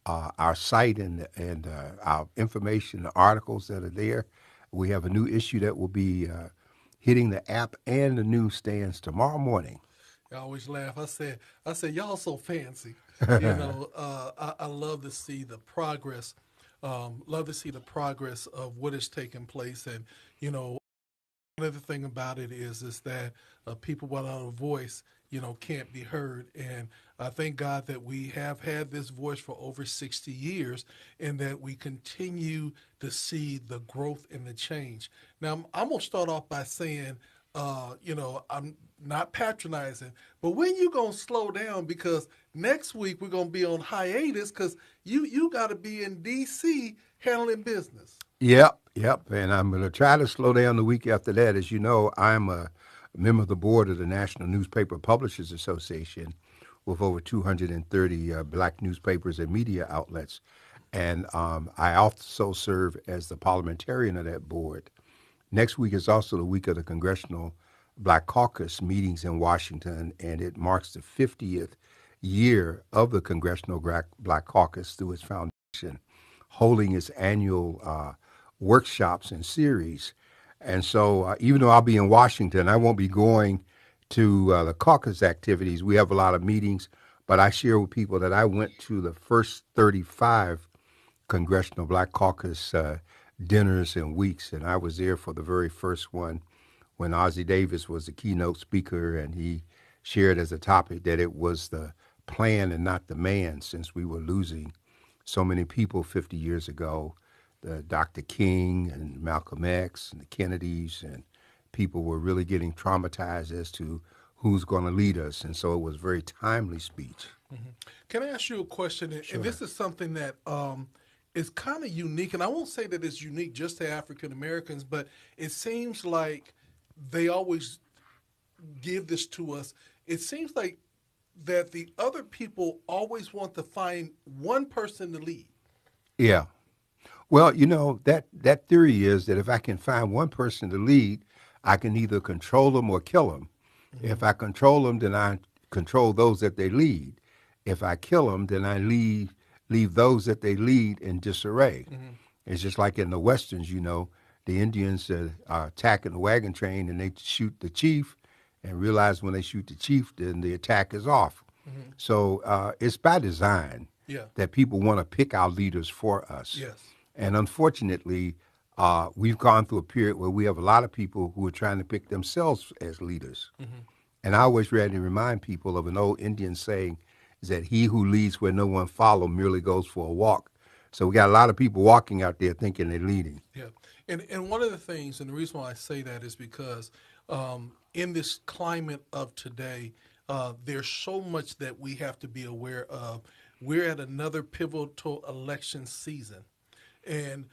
our site and our information, the articles that are there. We have a new issue that will be hitting the app and the newsstands tomorrow morning. I always laugh. I said, y'all so fancy. I love to see the progress. Love to see the progress of what is taking place, and another thing about it is that people without a voice, can't be heard. And I thank God that we have had this voice for over 60 years, and that we continue to see the growth and the change. Now, I'm gonna start off by saying, I'm not patronizing, but when you gonna slow down? Because next week we're gonna be on hiatus because you got to be in D.C. handling business. Yep, yep. And I'm going to try to slow down the week after that. As you know, I'm a member of the board of the National Newspaper Publishers Association with over 230 black newspapers and media outlets. And I also serve as the parliamentarian of that board. Next week is also the week of the Congressional Black Caucus meetings in Washington, and it marks the 50th year of the Congressional Black Caucus through its foundation, holding its annual workshops and series. And so, even though I'll be in Washington, I won't be going to the caucus activities. We have a lot of meetings, but I share with people that I went to the first 35 Congressional Black Caucus dinners and weeks, and I was there for the very first one when Ozzie Davis was the keynote speaker, and he shared as a topic that it was the plan and not the man, since we were losing so many people 50 years ago, Dr. King and Malcolm X and the Kennedys, and people were really getting traumatized as to who's going to lead us. And so it was a very timely speech. Mm-hmm. Can I ask you a question? And Sure. this is something that is kind of unique, and I won't say that it's unique just to African Americans, but it seems like they always give this to us. It seems like that the other people always want to find one person to lead. Yeah. Well, that theory is that if I can find one person to lead, I can either control them or kill them. Mm-hmm. If I control them, then I control those that they lead. If I kill them, then I leave those that they lead in disarray. Mm-hmm. It's just like in the westerns, the Indians are attacking the wagon train and they shoot the chief, and realize when they shoot the chief, then the attack is off. Mm-hmm. So it's by design Yeah. that people want to pick our leaders for us. Yes. And unfortunately, we've gone through a period where we have a lot of people who are trying to pick themselves as leaders. Mm-hmm. And I always ready to remind people of an old Indian saying is that he who leads where no one follows merely goes for a walk. So we got a lot of people walking out there thinking they're leading. Yeah, and one of the things, and the reason why I say that is because in this climate of today, there's so much that we have to be aware of. We're at another pivotal election season, and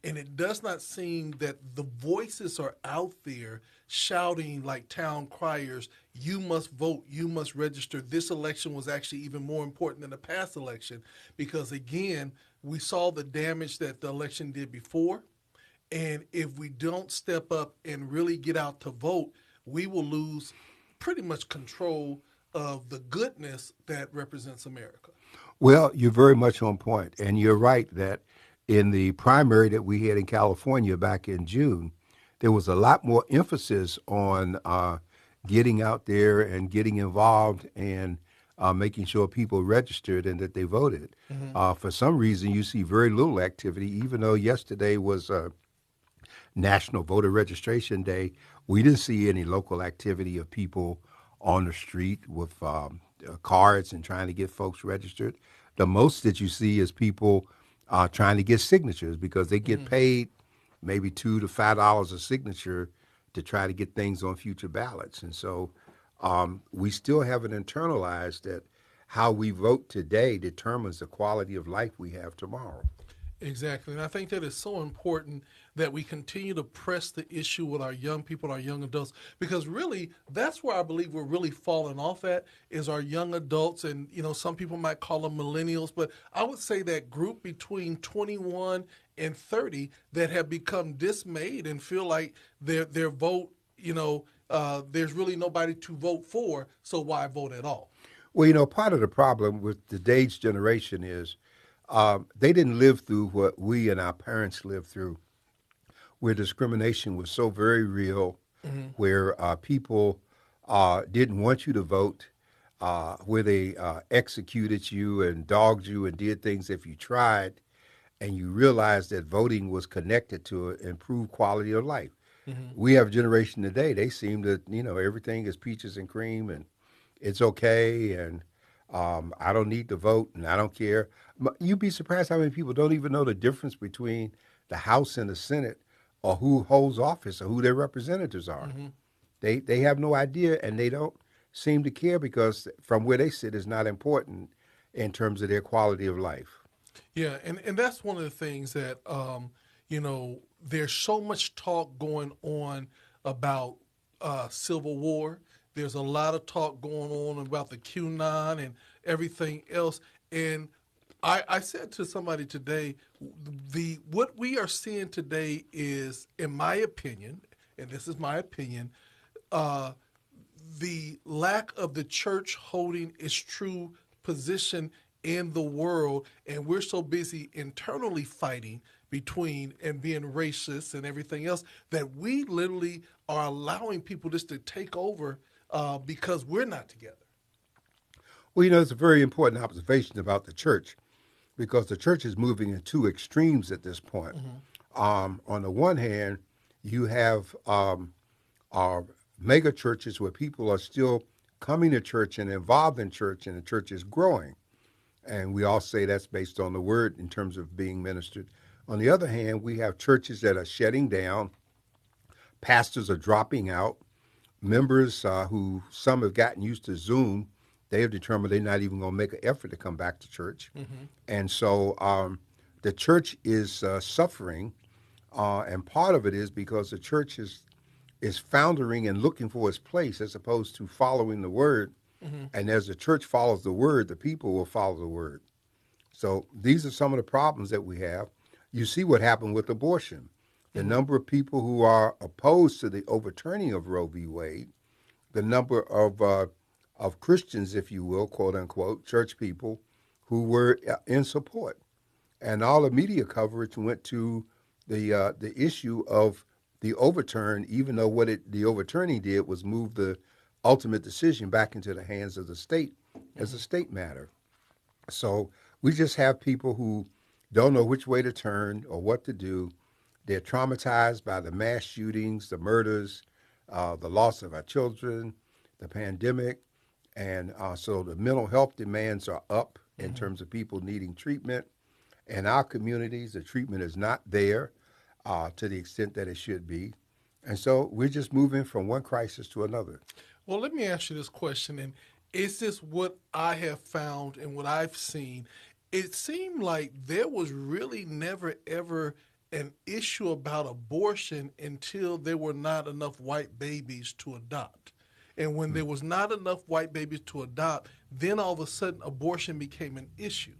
it does not seem that the voices are out there shouting like town criers, you must vote, you must register. This election was actually even more important than the past election because, again, we saw the damage that the election did before. And if we don't step up and really get out to vote, we will lose pretty much control of the goodness that represents America. Well, you're very much on point. And you're right that in the primary that we had in California back in June, there was a lot more emphasis on getting out there and getting involved and making sure people registered and that they voted. Mm-hmm. For some reason, you see very little activity, even though yesterday was National Voter Registration Day. We didn't see any local activity of people on the street with cards and trying to get folks registered. The most that you see is people trying to get signatures because they get Mm-hmm. paid maybe $2 to $5 a signature to try to get things on future ballots. And so we still haven't internalized that how we vote today determines the quality of life we have tomorrow. Exactly. And I think that it's so important that we continue to press the issue with our young people, our young adults, because really that's where I believe we're really falling off at is our young adults. And, some people might call them millennials, but I would say that group between 21 and 30 that have become dismayed and feel like their vote, there's really nobody to vote for. So why vote at all? Well, part of the problem with today's generation is They didn't live through what we and our parents lived through, where discrimination was so very real, Hmm. where people didn't want you to vote, where they executed you and dogged you and did things if you tried, and you realized that voting was connected to improved quality of life. Hmm. We have a generation today, they seem to, everything is peaches and cream and it's okay, and I don't need to vote and I don't care. You'd be surprised how many people don't even know the difference between the House and the Senate, or who holds office or who their representatives are. Hmm. They have no idea, and they don't seem to care because from where they sit is not important in terms of their quality of life. Yeah, and that's one of the things that there's so much talk going on about civil war. There's a lot of talk going on about the QAnon and everything else. And I said to somebody today, the what we are seeing today is, in my opinion, and this is my opinion, uh, the lack of the church holding its true position in the world, and we're so busy internally fighting between and being racist and everything else that we literally are allowing people just to take over because we're not together. Well, it's a very important observation about the church because the church is moving in two extremes at this point. Mm-hmm. On the one hand, you have our mega churches where people are still coming to church and involved in church, and the church is growing. And we all say that's based on the word in terms of being ministered. On the other hand, we have churches that are shutting down, pastors are dropping out, members who some have gotten used to Zoom, they have determined they're not even going to make an effort to come back to church. Mm-hmm. And so the church is suffering, and part of it is because the church is foundering and looking for its place as opposed to following the word. Mm-hmm. And as the church follows the word, the people will follow the word. So these are some of the problems that we have. You see what happened with abortion. The Mm-hmm. number of people who are opposed to the overturning of Roe v. Wade, the number of Christians, if you will, quote unquote, church people who were in support, and all the media coverage went to the issue of the overturn, even though the overturning did was move the ultimate decision back into the hands of the state as a Mm-hmm. state matter. So we just have people who don't know which way to turn or what to do. They're traumatized by the mass shootings, the murders, the loss of our children, the pandemic. And so the mental health demands are up in Mm-hmm. terms of people needing treatment. In our communities, the treatment is not there to the extent that it should be. And so we're just moving from one crisis to another. Well, let me ask you this question, and is this what I have found and what I've seen? It seemed like there was really never ever an issue about abortion until there were not enough white babies to adopt. And when there was not enough white babies to adopt, then all of a sudden abortion became an issue.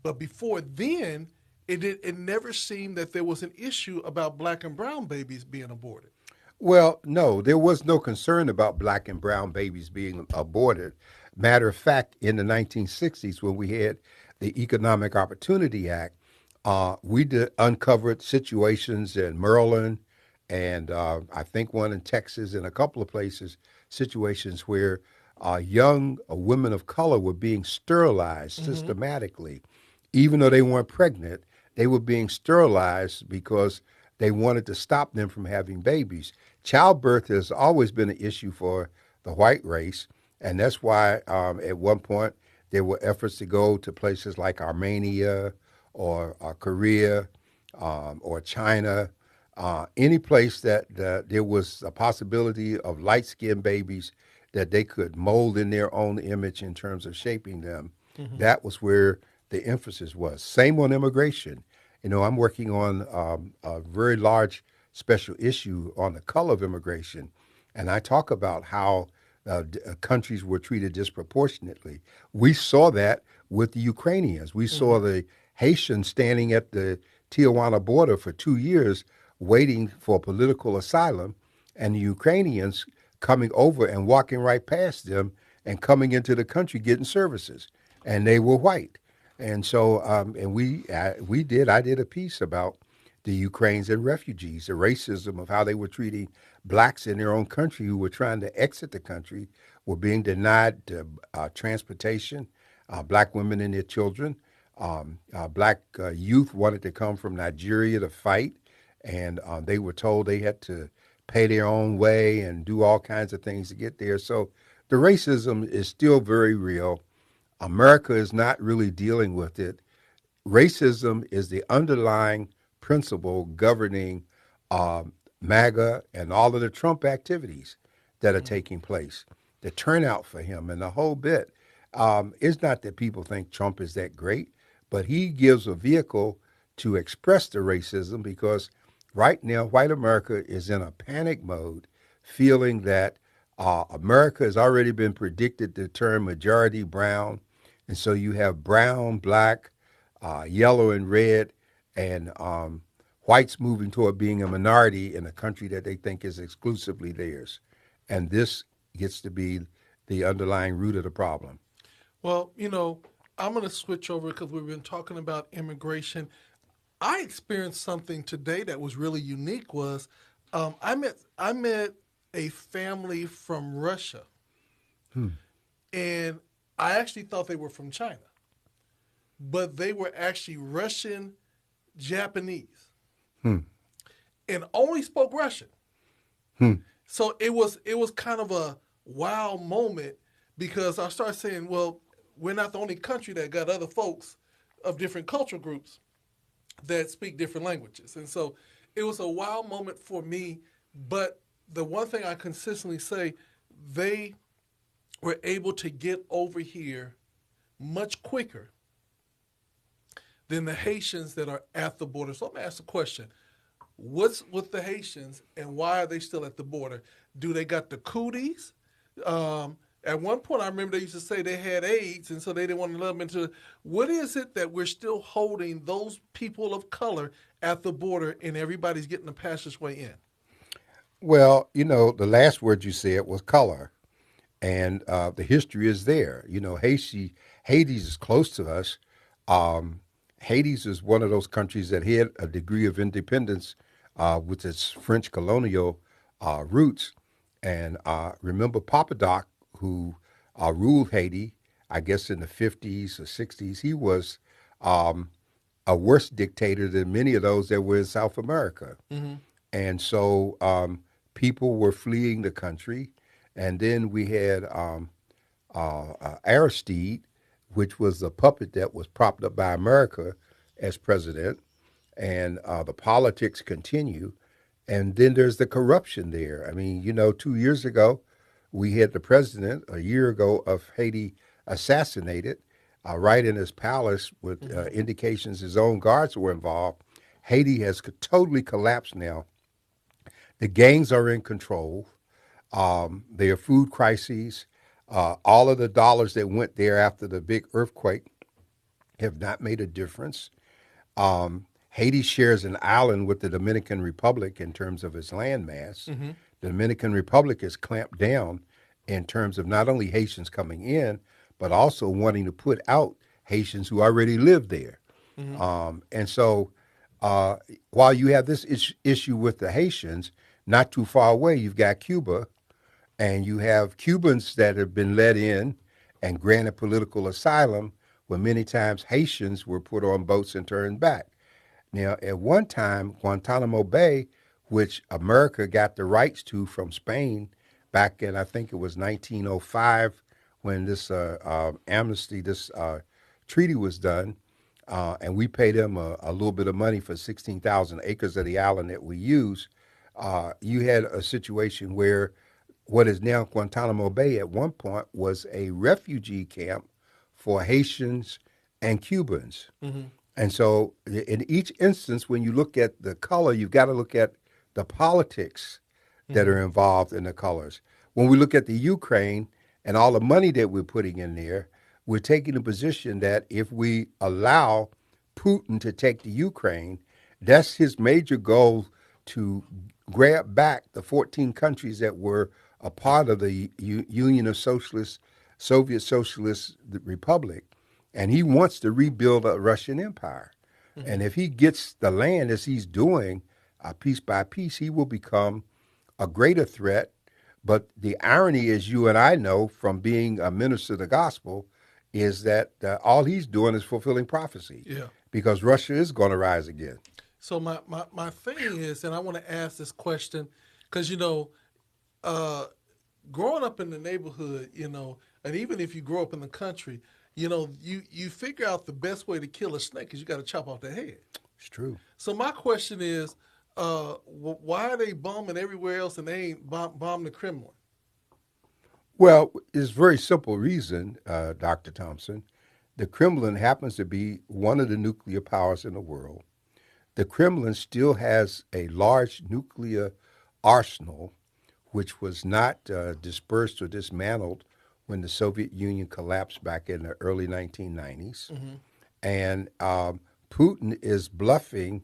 But before then, it never seemed that there was an issue about black and brown babies being aborted. Well, no, there was no concern about black and brown babies being aborted. Matter of fact, in the 1960s, when we had the Economic Opportunity Act, we uncovered situations in Maryland and I think one in Texas and a couple of places, situations where young women of color were being sterilized Mm-hmm. systematically. Even though they weren't pregnant, they were being sterilized because they wanted to stop them from having babies. Childbirth has always been an issue for the white race, and that's why at one point there were efforts to go to places like Armenia or Korea or China, any place that there was a possibility of light skinned babies that they could mold in their own image in terms of shaping them. Mm-hmm. That was where the emphasis was. Same on immigration. I'm working on a very large special issue on the color of immigration, and I talk about how countries were treated disproportionately. We saw that with the Ukrainians. We Mm-hmm. saw the Haitians standing at the Tijuana border for 2 years waiting for political asylum, and the Ukrainians coming over and walking right past them and coming into the country getting services. And they were white. And so, I did a piece about the Ukrainians and refugees, the racism of how they were treating blacks in their own country who were trying to exit the country, were being denied transportation, black women and their children. Black youth wanted to come from Nigeria to fight, and they were told they had to pay their own way and do all kinds of things to get there. So the racism is still very real. America is not really dealing with it. Racism is the underlying principle governing MAGA and all of the Trump activities that are Mhm. taking place. The turnout for him and the whole bit. It's not that people think Trump is that great, but he gives a vehicle to express the racism because right now, white America is in a panic mode, feeling that America has already been predicted to turn majority brown. And so you have brown, black, yellow, and red, and whites moving toward being a minority in a country that they think is exclusively theirs. And this gets to be the underlying root of the problem. Well, I'm going to switch over because we've been talking about immigration. I experienced something today that was really unique. Was I met a family from Russia, and I actually thought they were from China, but they were actually Russian Japanese Hmm. and only spoke Russian. Hmm. So it was kind of a wow moment because I started saying, well, we're not the only country that got other folks of different cultural groups that speak different languages. And so it was a wow moment for me. But the one thing I consistently say, they were able to get over here much quicker than the Haitians that are at the border. So let me ask the question. What's with the Haitians and why are they still at the border? Do they got the cooties? At one point, I remember they used to say they had AIDS, and so they didn't want to let them into. What is it that we're still holding those people of color at the border, and everybody's getting the passageway in? Well, the last word you said was color, and the history is there. Hades is close to us. Um, Hades is one of those countries that had a degree of independence with its French colonial roots. And remember Papa Doc, who ruled Haiti, I guess in the 50s or 60s, he was um, a worse dictator than many of those that were in South America. Mm-hmm. And so people were fleeing the country. And then we had Aristide, which was a puppet that was propped up by America as president, and the politics continue. And then there's the corruption there. I mean, 2 years ago, we had the president a year ago of Haiti assassinated right in his palace with Mm-hmm. indications his own guards were involved. Haiti has totally collapsed now. The gangs are in control. There are food crises. All of the dollars that went there after the big earthquake have not made a difference. Haiti shares an island with the Dominican Republic in terms of its landmass. Mm-hmm. The Dominican Republic has clamped down in terms of not only Haitians coming in, but also wanting to put out Haitians who already live there. Mm-hmm. And so, uh, while you have this issue with the Haitians, not too far away, you've got Cuba, and you have Cubans that have been let in and granted political asylum, when many times Haitians were put on boats and turned back. Now, at one time, Guantanamo Bay, which America got the rights to from Spain back in, I think it was 1905, when this amnesty, this treaty was done, and we paid them a little bit of money for 16,000 acres of the island that we use. You had a situation where what is now Guantanamo Bay at one point was a refugee camp for Haitians and Cubans. Mm-hmm. And so, in each instance, when you look at the color, you've got to look at the politics that Mm-hmm. are involved in the colors. When we look at the Ukraine and all the money that we're putting in there, we're taking a position that if we allow Putin to take the Ukraine, that's his major goal, to grab back the 14 countries that were a part of the Union of Socialist, Soviet Socialist Republic. and he wants to rebuild a Russian empire. And if he gets the land as he's doing, piece by piece, he will become a greater threat. But the irony, as you and I know from being a minister of the gospel, is that all he's doing is fulfilling prophecy Yeah. because Russia is going to rise again. So my thing is, and I want to ask this question because uh, growing up in the neighborhood, and even if you grow up in the country, you figure out the best way to kill a snake is you got to chop off their head. It's true. So my question is, why are they bombing everywhere else and they ain't bomb the Kremlin? Well, it's a very simple reason, Dr. Thompson. The Kremlin happens to be one of the nuclear powers in the world. The Kremlin still has a large nuclear arsenal, which was not dispersed or dismantled when the Soviet Union collapsed back in the early 1990s. And Putin is bluffing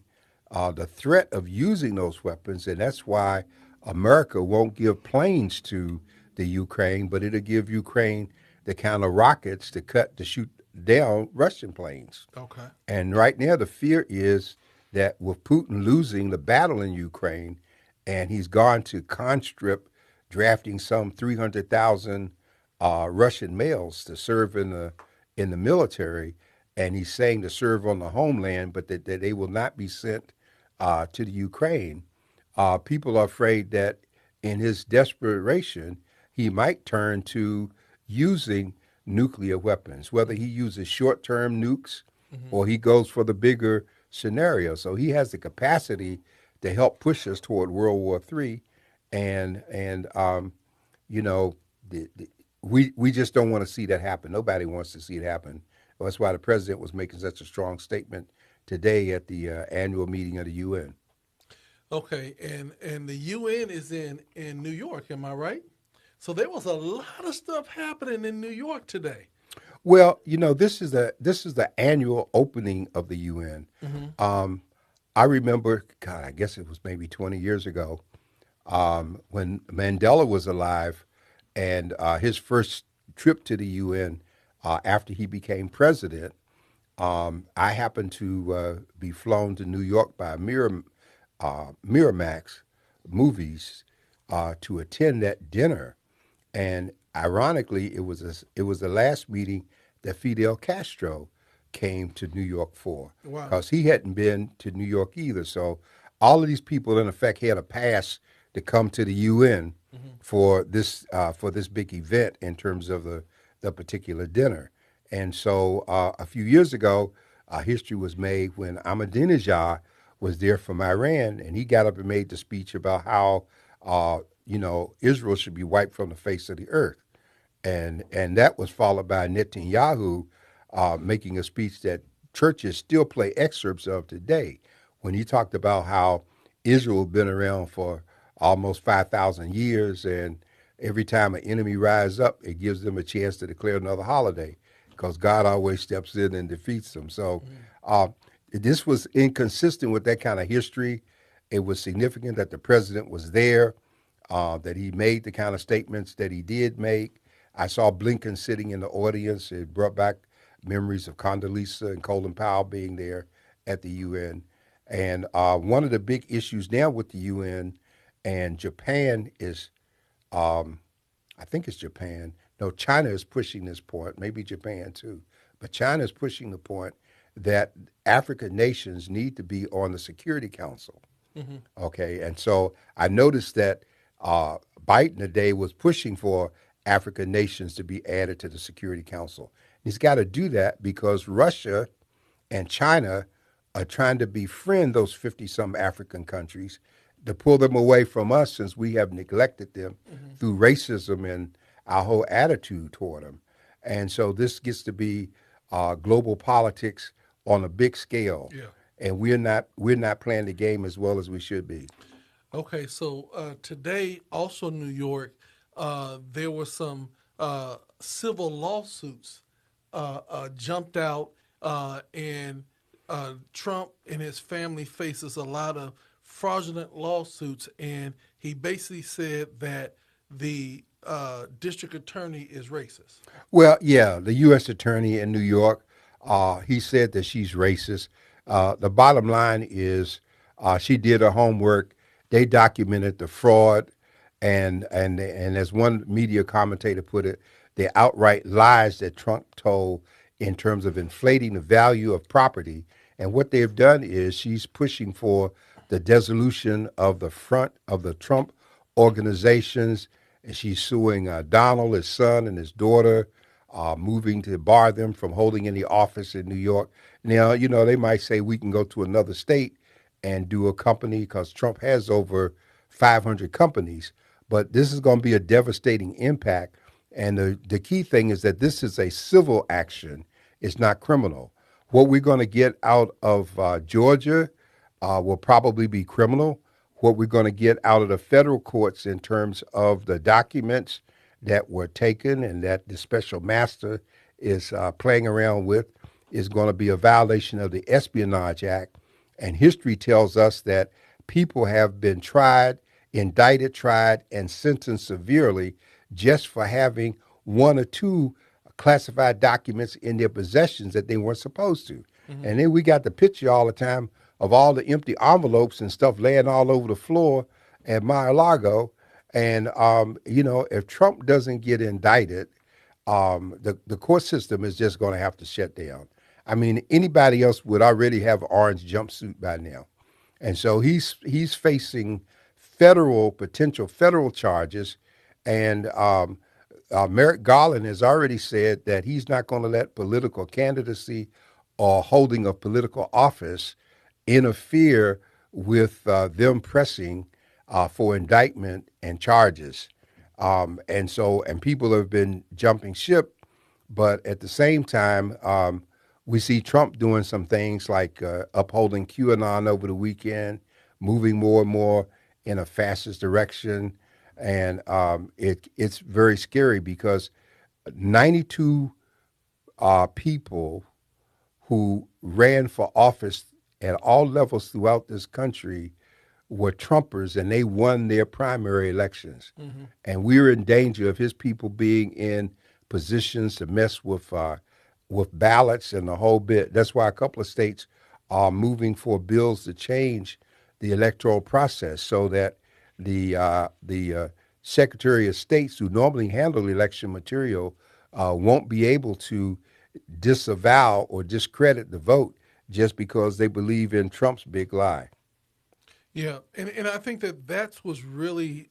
the threat of using those weapons, and that's why America won't give planes to the Ukraine, but it'll give Ukraine the kind of rockets to shoot down Russian planes. Okay. And right now, the fear is that with Putin losing the battle in Ukraine, and he's gone to conscript, drafting some 300,000 Russian males to serve in the military, and he's saying to serve on the homeland, but that they will not be sent to the Ukraine. People are afraid that in his desperation, he might turn to using nuclear weapons, whether he uses short-term nukes or he goes for the bigger scenario. So he has the capacity to help push us toward World War III, and you know, we just don't want to see that happen. Nobody wants to see it happen. Well, that's why the president was making such a strong statement today at the annual meeting of the UN. Okay, and the UN is in New York, am I right? So there was a lot of stuff happening in New York today. Well, this is the annual opening of the UN. Um, I remember, God, I guess it was maybe 20 years ago, when Mandela was alive, and his first trip to the UN after he became president. I happened to be flown to New York by Miramax Movies to attend that dinner, and ironically, it was the last meeting that Fidel Castro came to New York for, Wow. because he hadn't been to New York either. So all of these people, in effect, had a pass to come to the UN for this big event in terms of the particular dinner. And so a few years ago, history was made when Ahmadinejad was there from Iran, and he got up and made the speech about how Israel should be wiped from the face of the earth, and that was followed by Netanyahu making a speech that churches still play excerpts of today, when he talked about how Israel had been around for almost 5,000 years, and every time an enemy rises up, it gives them a chance to declare another holiday, because God always steps in and defeats them. So this was inconsistent with that kind of history. It was significant that the president was there, that he made the kind of statements that he did make. I saw Blinken sitting in the audience. It brought back memories of Condoleezza and Colin Powell being there at the UN. And one of the big issues now with the UN, and Japan is, I think it's Japan. No, China is pushing this point, maybe Japan too. But China is pushing the point that African nations need to be on the Security Council. Okay, and so I noticed that Biden today was pushing for African nations to be added to the Security Council. He's got to do that because Russia and China are trying to befriend those 50 some African countries to pull them away from us, since we have neglected them through racism and our whole attitude toward them. And so this gets to be global politics on a big scale. Yeah. And we're not playing the game as well as we should be. Okay, so today, also in New York, there were some civil lawsuits jumped out, and Trump and his family faces a lot of fraudulent lawsuits, and he basically said that the district attorney is racist. Well, yeah, the U.S. attorney in New York, He said that she's racist. The bottom line is she did her homework. They documented the fraud, and as one media commentator put it, the outright lies that Trump told in terms of inflating the value of property. And what they've done is she's pushing for the dissolution of the front of the Trump organizations, and she's suing Donald, his son, and his daughter, moving to bar them from holding any office in New York. Now, they might say we can go to another state and do a company because Trump has over 500 companies, but this is going to be a devastating impact. And the key thing is that this is a civil action, it's not criminal. What we're going to get out of Georgia will probably be criminal. What we're going to get out of the federal courts in terms of the documents that were taken and that the special master is playing around with is going to be a violation of the Espionage Act. And history tells us that people have been tried, indicted, tried, and sentenced severely just for having one or two classified documents in their possessions that they weren't supposed to. Mm-hmm. And then we got the picture all the time of all the empty envelopes and stuff laying all over the floor at Mar-a-Lago. And, if Trump doesn't get indicted, the court system is just going to have to shut down. I mean, anybody else would already have an orange jumpsuit by now. And so he's facing potential federal charges. And Merrick Garland has already said that he's not going to let political candidacy or holding of political office interfere with them pressing for indictment and charges. And people have been jumping ship, but at the same time, we see Trump doing some things like upholding QAnon over the weekend, moving more and more in a fascist direction. And it's very scary because 92 people who ran for office at all levels throughout this country were Trumpers, and they won their primary elections. Mm-hmm. And we're in danger of his people being in positions to mess with ballots and the whole bit. That's why a couple of states are moving for bills to change the electoral process so that the Secretary of States who normally handle election material won't be able to disavow or discredit the vote just because they believe in Trump's big lie. Yeah, and I think that was really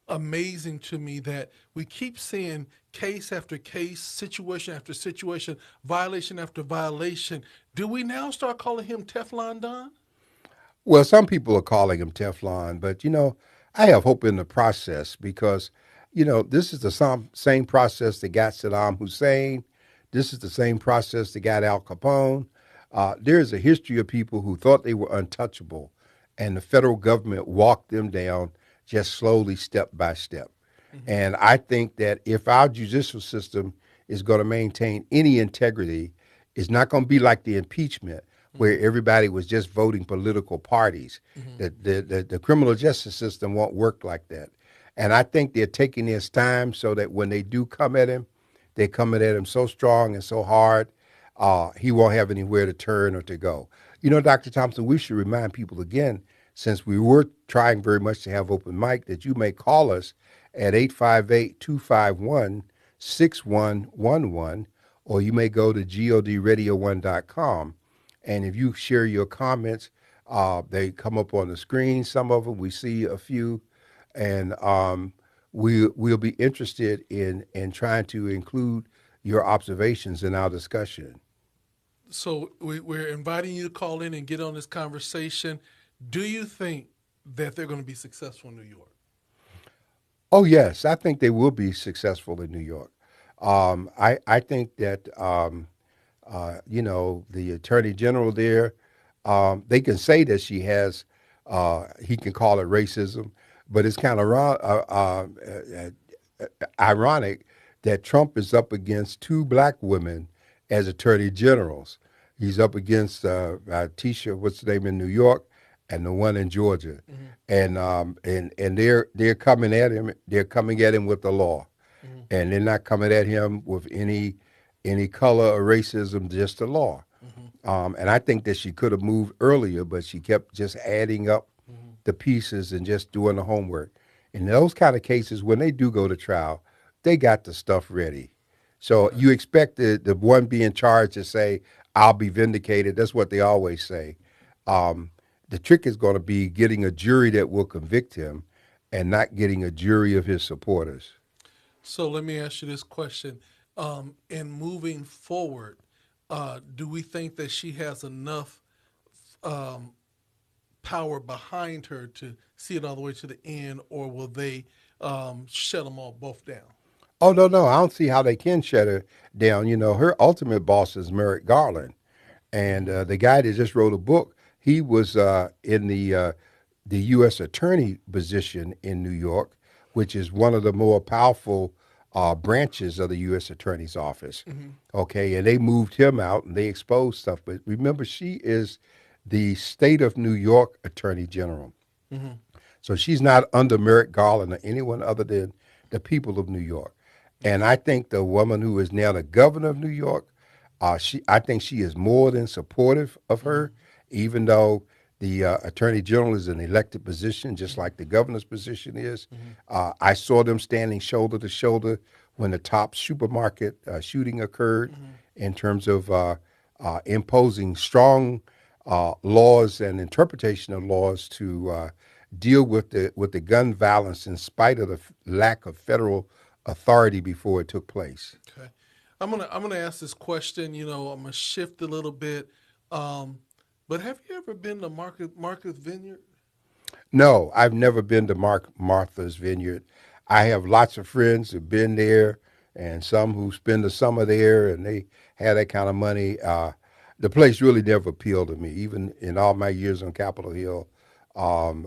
amazing to me that we keep seeing case after case, situation after situation, violation after violation. Do we now start calling him Teflon Don? Well, some people are calling him Teflon, but I have hope in the process because this is the same process that got Saddam Hussein. This is the same process that got Al Capone. There's a history of people who thought they were untouchable, and the federal government walked them down just slowly, step by step. Mm-hmm. And I think that if our judicial system is going to maintain any integrity, it's not going to be like the impeachment, where everybody was just voting political parties. Mm-hmm. The criminal justice system won't work like that. And I think they're taking this time so that when they do come at him, they come at him so strong and so hard, he won't have anywhere to turn or to go. Dr. Thompson, we should remind people again, since we were trying very much to have open mic, that you may call us at 858-251-6111, or you may go to godradio1.com. And if you share your comments, they come up on the screen. Some of them, we see a few. And we'll be interested in trying to include your observations in our discussion. So we're inviting you to call in and get on this conversation. Do you think that they're going to be successful in New York? Oh, yes. I think they will be successful in New York. I think that, the Attorney General there, they can say that she has, he can call it racism, but it's kind of ironic that Trump is up against two black women as attorney generals. He's up against Tisha, what's the name, in New York, and the one in Georgia, mm-hmm. and they're coming at him. They're coming at him with the law, mm-hmm. and they're not coming at him with any any color or racism, just the law. And I think that she could have moved earlier, but she kept just adding up the pieces and just doing the homework. In those kind of cases, when they do go to trial, they got the stuff ready. So Right. you expect the one being charged to say, I'll be vindicated. That's what they always say. Um, the trick is going to be getting a jury that will convict him and not getting a jury of his supporters. So let me ask you this question: in moving forward, do we think that she has enough um, power behind her to see it all the way to the end, or will they shut them all both down? Oh, no, no. I don't see how they can shut her down. You know, her ultimate boss is Merrick Garland. And the guy that just wrote a book, he was in the U.S. attorney position in New York, which is one of the more powerful branches of the U.S. attorney's office. Mm-hmm. Okay, and they moved him out and they exposed stuff. But remember, she is the state of New York attorney general. Mm-hmm. So she's not under Merrick Garland or anyone other than the people of New York. And I think the woman who is now the governor of New York, I think she is more than supportive of Mm-hmm. her, even though the attorney general is an elected position, just like the governor's position is. Mm-hmm. I saw them standing shoulder to shoulder when the top supermarket shooting occurred, Mm-hmm. in terms of imposing strong laws and interpretation of laws to deal with the gun violence in spite of the lack of federal authority before it took place. Okay, I'm gonna ask this question. I'm gonna shift a little bit. Um, but have you ever been to Marcus Vineyard? No, I've never been to Martha's Vineyard. I have lots of friends who've been there, and some who spend the summer there, and they have that kind of money. The place really never appealed to me, even in all my years on Capitol Hill.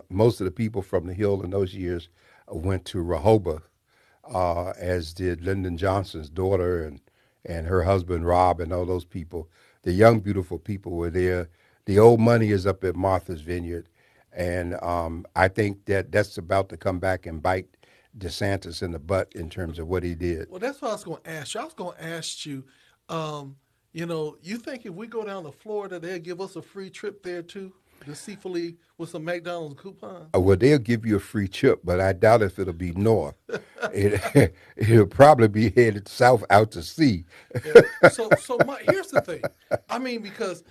Most of the people from the Hill in those years went to Rehoboth, as did Lyndon Johnson's daughter and her husband Rob and all those people. The young, beautiful people were there. The old money is up at Martha's Vineyard, and I think that that's about to come back and bite DeSantis in the butt in terms of what he did. Well, that's what I was going to ask you. I was going to ask you, um, you think if we go down to Florida, they'll give us a free trip there too, deceitfully with some McDonald's coupons? Well, they'll give you a free trip, but I doubt if it'll be north. It'll probably be headed south out to sea. Yeah. So here's the thing. Because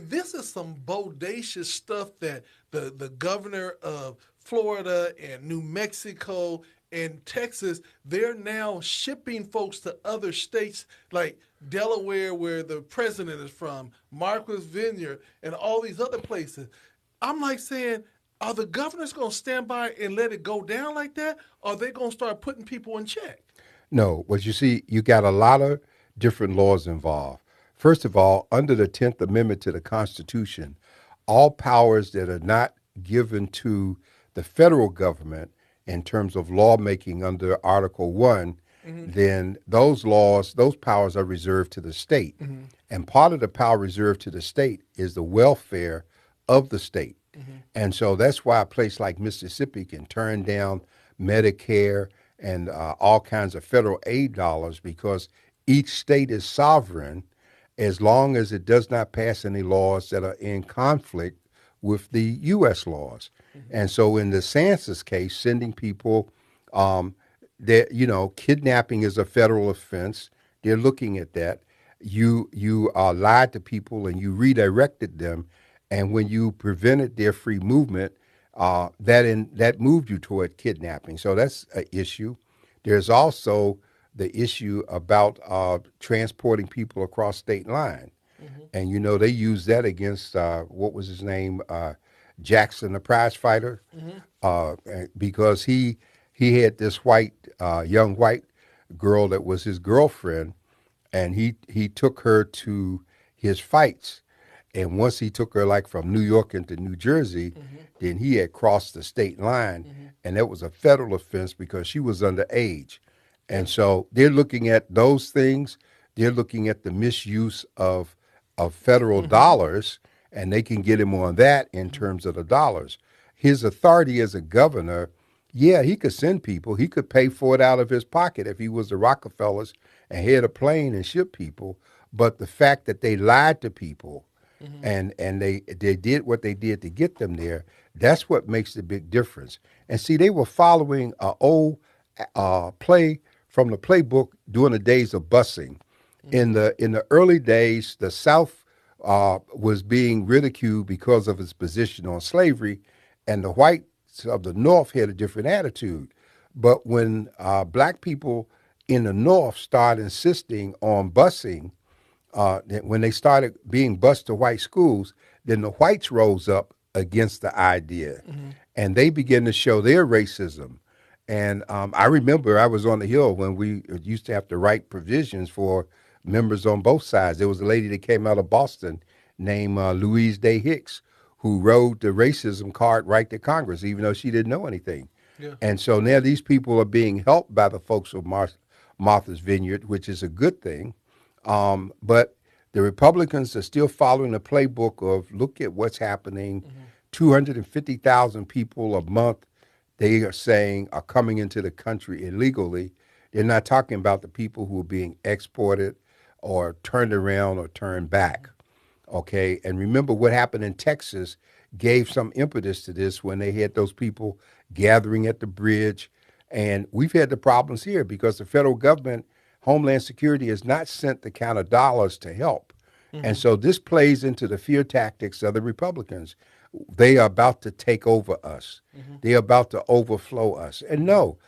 this is some bodacious stuff that the governor of Florida and New Mexico and Texas, they're now shipping folks to other states like Delaware, where the president is from, Marcus Vineyard, and all these other places. I'm like saying, are the governors going to stand by and let it go down like that? Or are they going to start putting people in check? No, what you see, you got a lot of different laws involved. First of all, under the 10th Amendment to the Constitution, all powers that are not given to the federal government in terms of lawmaking under Article 1, Mm-hmm. then those powers are reserved to the state. Mm-hmm. And part of the power reserved to the state is the welfare of the state. Mm-hmm. And so that's why a place like Mississippi can turn down Medicare and all kinds of federal aid dollars, because each state is sovereign as long as it does not pass any laws that are in conflict with the U.S. laws. Mm-hmm. And so in the census case, sending people, that, kidnapping is a federal offense. They're looking at that. You lied to people and you redirected them, and when you prevented their free movement, that moved you toward kidnapping. So that's an issue. There's also the issue about transporting people across state line, Mm-hmm. and they used that against what was his name, Jackson, the prize fighter, Mm-hmm. because he had this young white girl that was his girlfriend, and he took her to his fights. And once he took her like from New York into New Jersey, Mm-hmm. then he had crossed the state line, Mm-hmm. and that was a federal offense because she was underage. Yeah. And so they're looking at those things. They're looking at the misuse of federal Mm-hmm. dollars, and they can get him on that in terms of the dollars. His authority as a governor, yeah, he could send people. He could pay for it out of his pocket if he was the Rockefellers and head a plane and ship people. But the fact that they lied to people Hmm. and they did what they did to get them there, that's what makes the big difference. And see, they were following a old play from the playbook during the days of busing. Hmm. In the early days, the South was being ridiculed because of its position on slavery, and the whites of the North had a different attitude. But when black people in the North started insisting on busing, when they started being bused to white schools, then the whites rose up against the idea, Hmm. and they began to show their racism. And I remember I was on the Hill when we used to have to write provisions for members on both sides. There was a lady that came out of Boston named Louise Day Hicks who wrote the racism card right to Congress, even though she didn't know anything. Yeah. And so now these people are being helped by the folks of Martha's Vineyard, which is a good thing. But the Republicans are still following the playbook of look at what's happening. Hmm. 250,000 people a month, they are saying, are coming into the country illegally. They're not talking about the people who are being exported or turned around or turned back. Okay. And remember what happened in Texas gave some impetus to this when they had those people gathering at the bridge. And we've had the problems here because the federal government, Homeland Security, has not sent the kind of dollars to help. And Hmm. so this plays into the fear tactics of the Republicans. They are about to take over us. Hmm. They are about to overflow us. And no,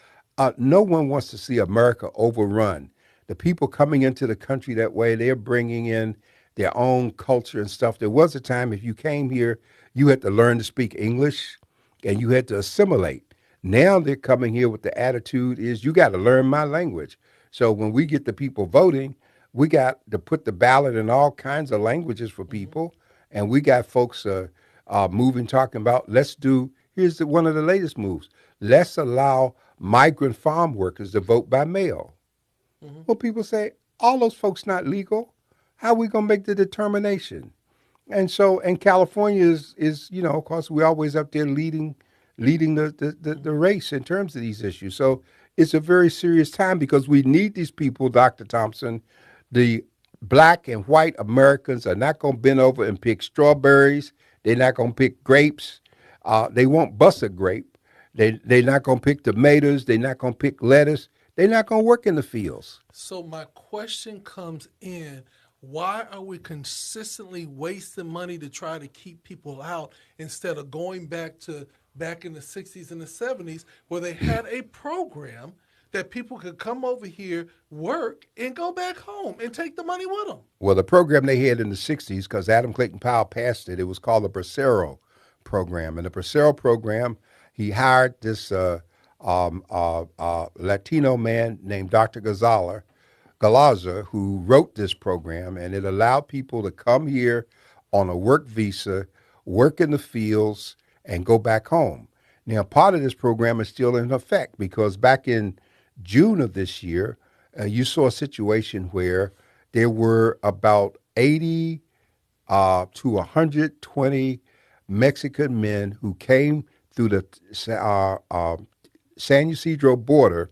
no one wants to see America overrun. The people coming into the country that way, they're bringing in their own culture and stuff. There was a time if you came here, you had to learn to speak English and you had to assimilate. Now they're coming here with the attitude is you got to learn my language. So when we get the people voting, we got to put the ballot in all kinds of languages for Hmm. people, and we got folks moving talking about let's do. Here's one of the latest moves. Let's allow migrant farm workers to vote by mail. Hmm. Well, people say all those folks not legal. How are we gonna make the determination? And so, and California is of course, we're always up there leading the Hmm. race in terms of these issues. So it's a very serious time because we need these people, Dr. Thompson. The black and white Americans are not going to bend over and pick strawberries. They're not going to pick grapes. They won't bust a grape. They're not going to pick tomatoes. They're not going to pick lettuce. They're not going to work in the fields. So my question comes in, why are we consistently wasting money to try to keep people out instead of going back in the 60s and the 70s where they had a program that people could come over here, work, and go back home and take the money with them? Well, the program they had in the 60s, because Adam Clayton Powell passed it, it was called the Bracero program. And the Bracero program, he hired this Latino man named Dr. Galaza, who wrote this program, and it allowed people to come here on a work visa, work in the fields, and go back home. Now, part of this program is still in effect because back in June of this year, you saw a situation where there were about 80 to 120 Mexican men who came through the San Ysidro border,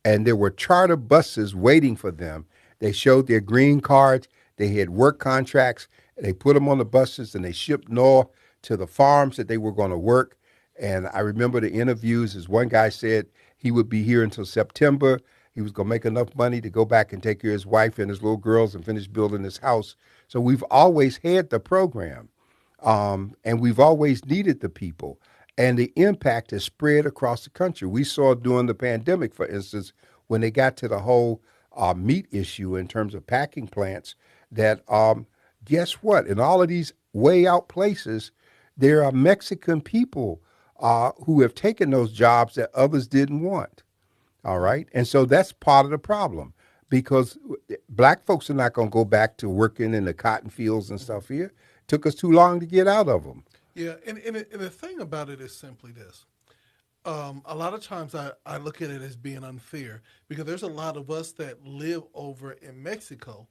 and there were charter buses waiting for them. They showed their green cards, they had work contracts, they put them on the buses, and they shipped north to the farms that they were going to work. And I remember the interviews, as one guy said he would be here until September. He was going to make enough money to go back and take care of his wife and his little girls and finish building his house. So we've always had the program, and we've always needed the people. And the impact has spread across the country. We saw during the pandemic, for instance, when they got to the whole meat issue in terms of packing plants, that guess what? In all of these way out places, there are Mexican people who have taken those jobs that others didn't want. All Mm-hmm. right. And so that's part of the problem because black folks are not going to go back to working in the cotton fields and Mm-hmm. stuff here. It took us too long to get out of them. Yeah, and the thing about it is simply this. A lot of times I look at it as being unfair because there's a lot of us that live over in Mexico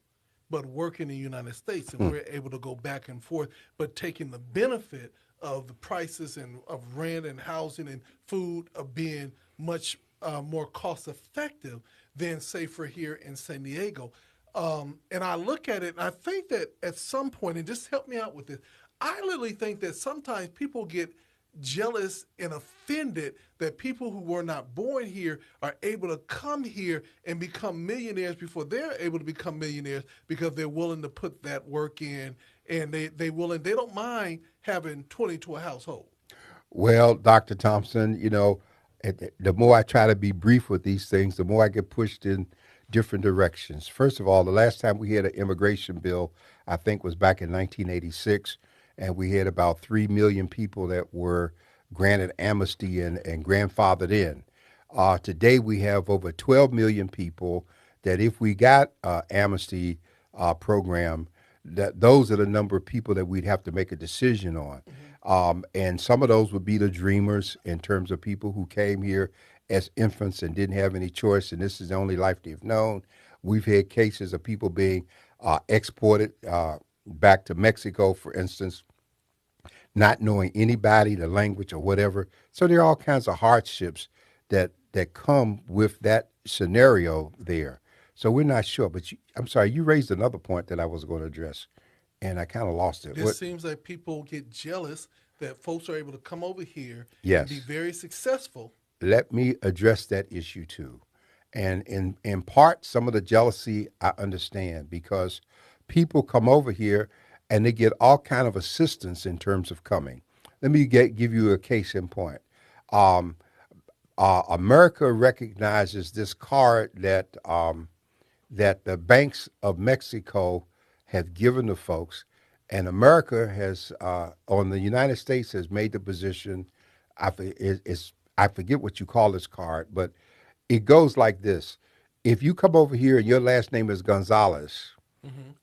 but work in the United States and we're able to go back and forth, but taking the benefit of the prices and of rent and housing and food of being much more cost effective than safer here in San Diego. And I look at it and I think that at some point, and just help me out with this, I literally think that sometimes people get jealous and offended that people who were not born here are able to come here and become millionaires before they're able to become millionaires because they're willing to put that work in, and they don't mind having 20 to a household. Well, Dr. Thompson, the more I try to be brief with these things, the more I get pushed in different directions. First of all, the last time we had an immigration bill, I think, was back in 1986, and we had about 3 million people that were granted amnesty and grandfathered in. Today, we have over 12 million people that, if we got amnesty program, that those are the number of people that we'd have to make a decision on. And some of those would be the dreamers, in terms of people who came here as infants and didn't have any choice, and this is the only life they've known. We've had cases of people being exported back to Mexico, for instance, not knowing anybody, the language, or whatever. So there are all kinds of hardships that come with that scenario there. So we're not sure. But I'm sorry, you raised another point that I was going to address, and I kind of lost it. It seems like people get jealous that folks are able to come over here and be Yes. very successful. Let me address that issue too. And in part, some of the jealousy I understand, because people come over here and they get all kind of assistance in terms of coming. Let me give you a case in point. Um, America recognizes this card that the banks of Mexico have given to folks, and America has, on the United States, has made the position. I forget what you call this card, but it goes like this: if you come over here and your last name is Gonzalez,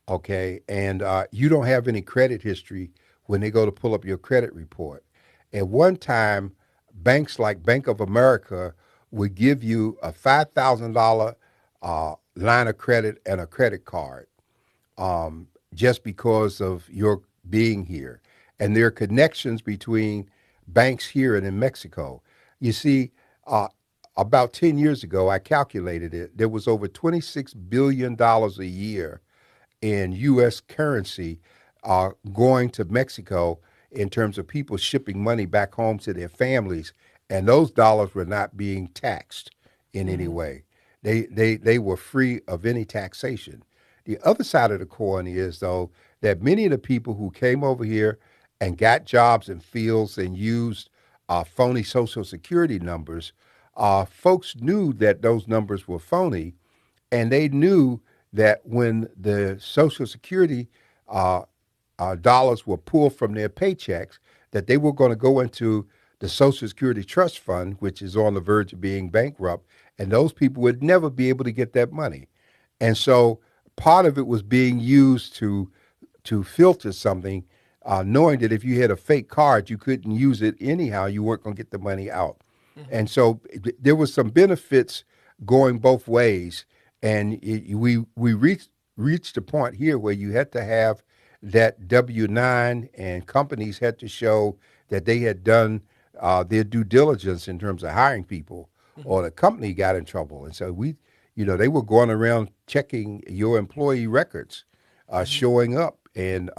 okay, and you don't have any credit history when they go to pull up your credit report. At one time, banks like Bank of America would give you a $5,000 line of credit and a credit card, just because of your being here. And there are connections between banks here and in Mexico. You see, uh, about 10 years ago, I calculated it, there was over $26 billion a year in U.S. currency going to Mexico, in terms of people shipping money back home to their families, and those dollars were not being taxed in any Mm-hmm. way. They were free of any taxation. The other side of the coin is, though, that many of the people who came over here and got jobs in fields and used phony Social Security numbers, folks knew that those numbers were phony, and they knew that when the Social Security uh, dollars were pulled from their paychecks, that they were going to go into the Social Security Trust Fund, which is on the verge of being bankrupt, and those people would never be able to get that money. And so part of it was being used to filter something, knowing that if you had a fake card, you couldn't use it anyhow. You weren't going to get the money out. Mm-hmm. And so there was some benefits going both ways. And we reached a point here where you had to have that W-9, and companies had to show that they had done their due diligence in terms of hiring people, Mm-hmm. or the company got in trouble. And so they were going around checking your employee records, Mm-hmm. showing up and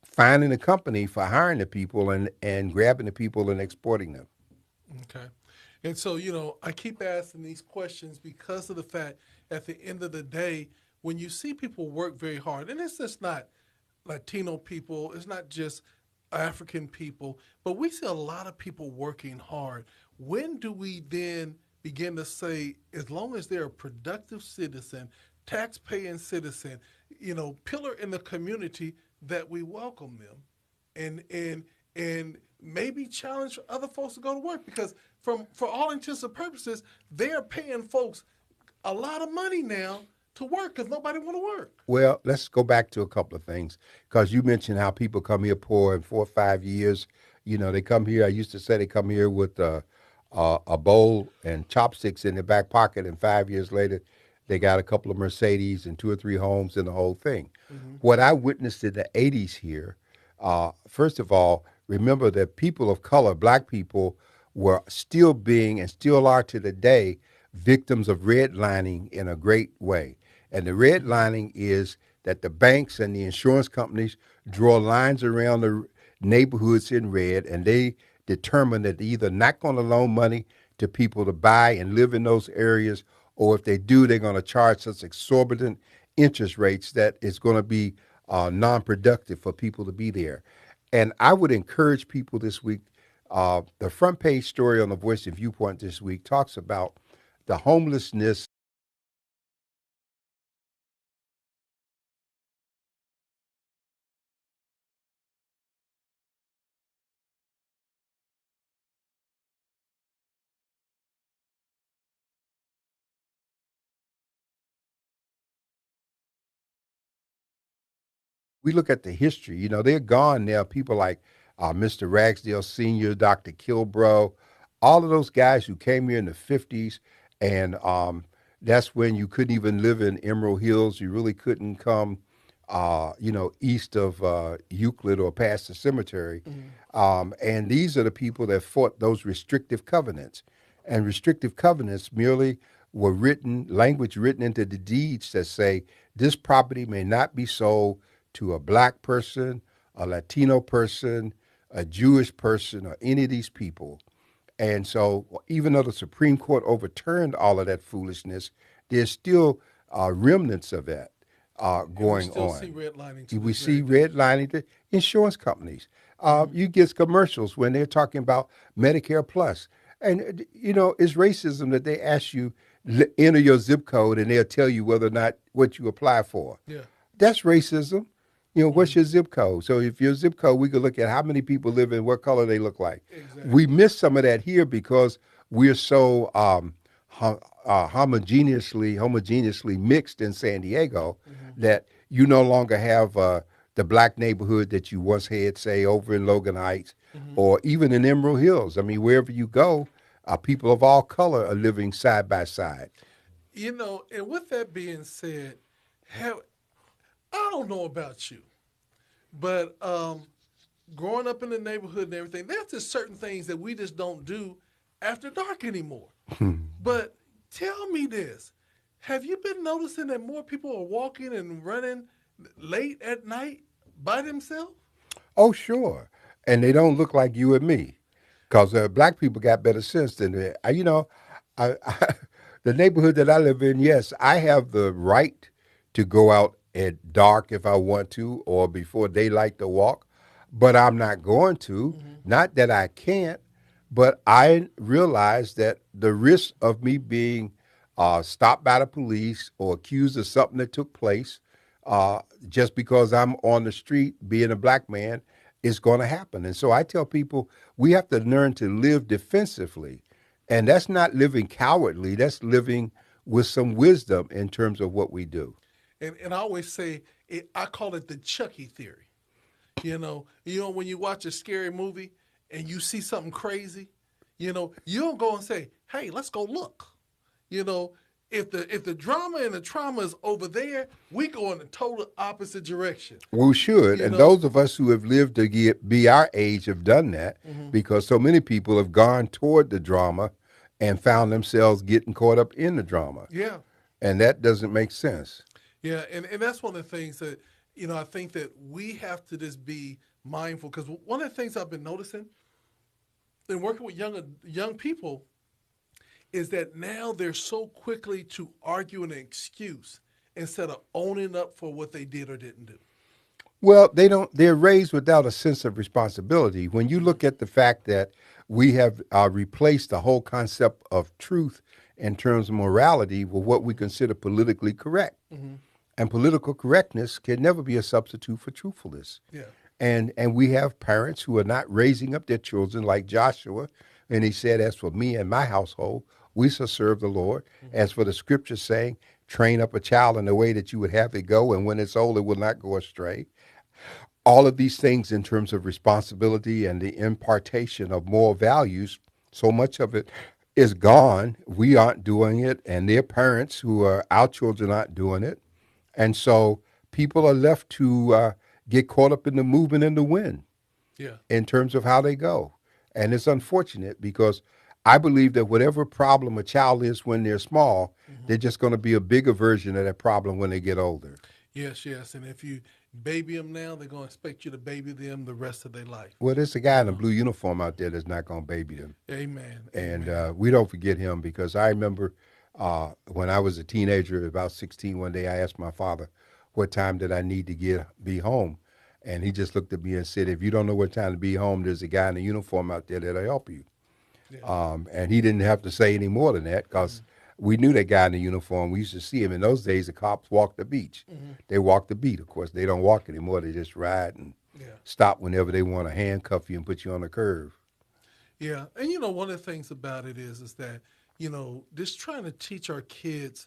finding the company for hiring the people, and grabbing the people and exporting them. Okay. And so, I keep asking these questions because of the fact at the end of the day, when you see people work very hard, and it's just not Latino people, it's not just African people, but we see a lot of people working hard. When do we then begin to say, as long as they're a productive citizen, tax paying citizen, pillar in the community, that we welcome them and maybe challenge other folks to go to work, because for all intents and purposes, they're paying folks a lot of money now to work because nobody want to work. Well, let's go back to a couple of things, because you mentioned how people come here poor in 4 or 5 years. They come here. I used to say they come here with a bowl and chopsticks in their back pocket, and 5 years later, they got a couple of Mercedes and two or three homes and the whole thing. Mm-hmm. What I witnessed in the '80s here, first of all, remember that people of color, black people, were still being, and still are to the day, victims of redlining in a great way. And the redlining is that the banks and the insurance companies draw lines around the neighborhoods in red, and they determine that they're either not going to loan money to people to buy and live in those areas, or if they do, they're going to charge such exorbitant interest rates that it's going to be non-productive for people to be there. And I would encourage people this week. The front page story on the Voice and Viewpoint this week talks about the homelessness. We look at the history. They're gone now. People like Mr. Ragsdale Sr., Dr. Kilbro, all of those guys who came here in the 50s, and that's when you couldn't even live in Emerald Hills. You really couldn't come, east of Euclid or past the cemetery. And these are the people that fought those restrictive covenants. And restrictive covenants merely were language written into the deeds that say this property may not be sold to a black person, a Latino person, a Jewish person, or any of these people. And so, even though the Supreme Court overturned all of that foolishness, there's still remnants of that And we going still see on. redlining to We this see very day. redlining to insurance companies. You get commercials when they're talking about Medicare Plus. And, it's racism that they ask you, enter your zip code, and they'll tell you whether or not what you apply for. Yeah. That's racism. What's Hmm. your zip code? So if your zip code, we could look at how many people live in, what color they look like. We Exactly. miss some of that here because we're so homogeneously mixed in San Diego Hmm. that you no longer have the black neighborhood that you once had, say, over in Logan Heights Hmm. or even in Emerald Hills. I mean, wherever you go, people of all color are living side by side. And with that being said, have I don't know about you, but growing up in the neighborhood and everything, there's just certain things that we just don't do after dark anymore. But tell me this: have you been noticing that more people are walking and running late at night by themselves? Oh, sure. And they don't look like you and me. Because black people got better sense than that. I, the neighborhood that I live in, yes, I have the right to go out at dark if I want to or before daylight to walk, but I'm not going to. Hmm. Not that I can't, but I realize that the risk of me being stopped by the police or accused of something that took place uh, just because I'm on the street being a black man is going to happen. And so I tell people we have to learn to live defensively. And that's not living cowardly, that's living with some wisdom in terms of what we do. And I always say I call it the Chucky theory. When you watch a scary movie and you see something crazy, you don't go and say, "Hey, let's go look." You know, if the drama and the trauma is over there, we go in the total opposite direction. We should. You And know. those of us who have lived to be our age have done that Hmm. because so many people have gone toward the drama and found themselves getting caught up in the drama. Yeah, And that doesn't make sense. yeah, and that's one of the things that I think that we have to just be mindful because one of the things I've been noticing in working with young people is that now they're so quickly to argue an excuse instead of owning up for what they did or didn't do. Well, they're raised without a sense of responsibility. When you Hmm. look at the fact that we have replaced the whole concept of truth in terms of morality with what we consider politically correct. Hmm. And political correctness can never be a substitute for truthfulness. Yeah. And we have parents who are not raising up their children like Joshua. And he said, as for me and my household, we shall serve the Lord. Hmm. As for the scripture saying, train up a child in the way that you would have it go, and when it's old, it will not go astray. All of these things in terms of responsibility and the impartation of moral values, so much of it is gone. We aren't doing it, and their parents, who are our children, aren't doing it. And so people are left to get caught up in the movement and the wind Yeah. in terms of how they go. And it's unfortunate because I believe that whatever problem a child is when they're small, they're just going to be a bigger version of that problem when they get older. Yes, yes. And if you baby them now, they're going to expect you to baby them the rest of their life. Well, there's a guy in a blue uniform out there that's not going to baby them. Amen. And Amen. we don't forget him because I remember when I was a teenager, about 16, one day I asked my father, what time did I need to be home? And he just looked at me and said, if you don't know what time to be home, there's a guy in a uniform out there that'll help you. Yeah. And he didn't have to say any more than that because we knew that guy in the uniform. We used to see him. In those days, the cops walked the beach. They walked the beat. Of course, they don't walk anymore. They just ride and Yeah. stop whenever they want to handcuff you and put you on the curve. Yeah. And one of the things about it is that, just trying to teach our kids,